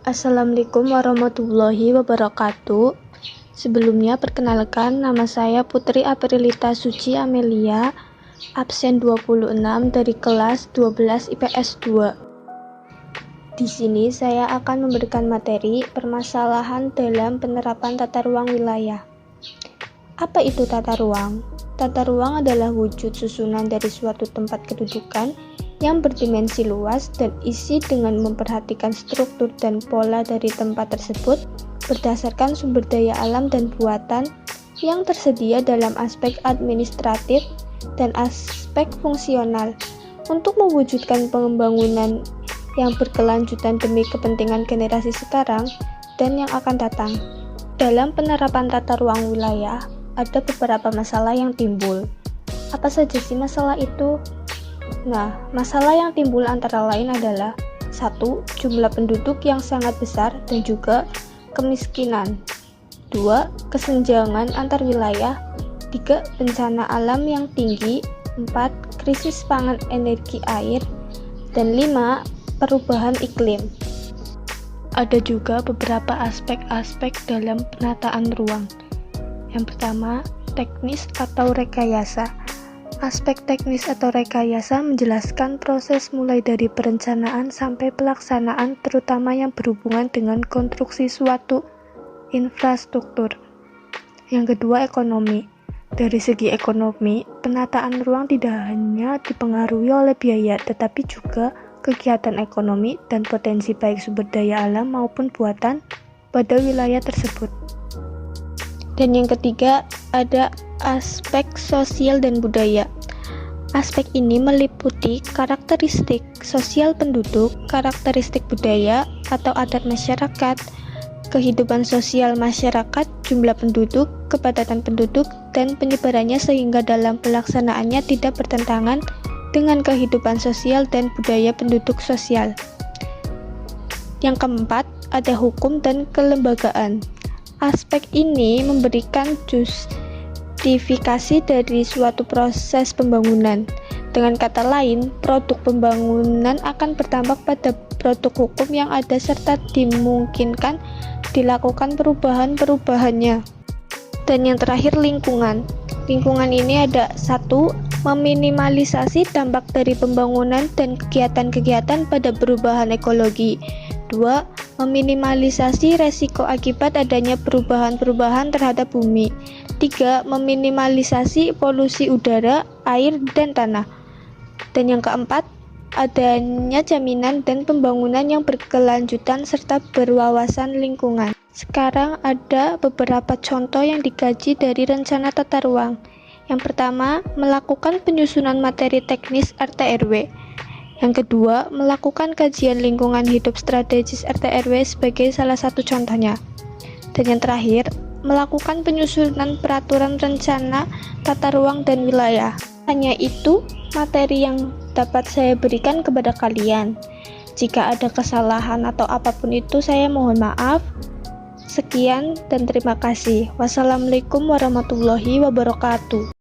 Assalamualaikum warahmatullahi wabarakatuh. Sebelumnya perkenalkan, nama saya Putri Aprilita Suci Amelia, absen 26 dari kelas 12 IPS 2. Di sini saya akan memberikan materi permasalahan dalam penerapan tata ruang wilayah. Apa itu tata ruang? Tata ruang adalah wujud susunan dari suatu tempat kedudukan yang berdimensi luas dan isi dengan memperhatikan struktur dan pola dari tempat tersebut berdasarkan sumber daya alam dan buatan yang tersedia dalam aspek administratif dan aspek fungsional untuk mewujudkan pembangunan yang berkelanjutan demi kepentingan generasi sekarang dan yang akan datang. Dalam penerapan tata ruang wilayah, ada beberapa masalah yang timbul. Apa saja sih masalah itu? Nah, masalah yang timbul antara lain adalah 1. Jumlah penduduk yang sangat besar dan juga kemiskinan. 2. Kesenjangan antar wilayah. 3. Bencana alam yang tinggi. 4. Krisis pangan, energi, air. Dan 5. Perubahan iklim. Ada juga beberapa aspek-aspek dalam penataan ruang. Yang pertama, teknis atau rekayasa. Aspek teknis atau rekayasa menjelaskan proses mulai dari perencanaan sampai pelaksanaan, terutama yang berhubungan dengan konstruksi suatu infrastruktur. Yang kedua, ekonomi. Dari segi ekonomi, penataan ruang tidak hanya dipengaruhi oleh biaya, tetapi juga kegiatan ekonomi dan potensi baik sumber daya alam maupun buatan pada wilayah tersebut. Dan yang ketiga, ada aspek sosial dan budaya. Aspek ini meliputi karakteristik sosial penduduk, karakteristik budaya atau adat masyarakat, kehidupan sosial masyarakat, jumlah penduduk, kepadatan penduduk, dan penyebarannya sehingga dalam pelaksanaannya tidak bertentangan dengan kehidupan sosial dan budaya penduduk sosial. Yang keempat, ada hukum dan kelembagaan. Aspek ini memberikan justifikasi dari suatu proses pembangunan. Dengan kata lain, produk pembangunan akan berdampak pada produk hukum yang ada serta dimungkinkan dilakukan perubahan-perubahannya. Dan yang terakhir, lingkungan. Lingkungan ini ada 1. Meminimalisasi dampak dari pembangunan dan kegiatan-kegiatan pada perubahan ekologi. 2. Meminimalisasi resiko akibat adanya perubahan-perubahan terhadap bumi. 3. Meminimalisasi polusi udara, air, dan tanah. Dan yang keempat, adanya jaminan dan pembangunan yang berkelanjutan serta berwawasan lingkungan. Sekarang ada beberapa contoh yang dikaji dari rencana tata ruang. Yang pertama, melakukan penyusunan materi teknis RT/RW. Yang kedua, melakukan kajian lingkungan hidup strategis RT/RW sebagai salah satu contohnya. Dan yang terakhir, melakukan penyusunan peraturan rencana tata ruang dan wilayah. Hanya itu materi yang dapat saya berikan kepada kalian. Jika ada kesalahan atau apapun itu, saya mohon maaf. Sekian dan terima kasih. Wassalamualaikum warahmatullahi wabarakatuh.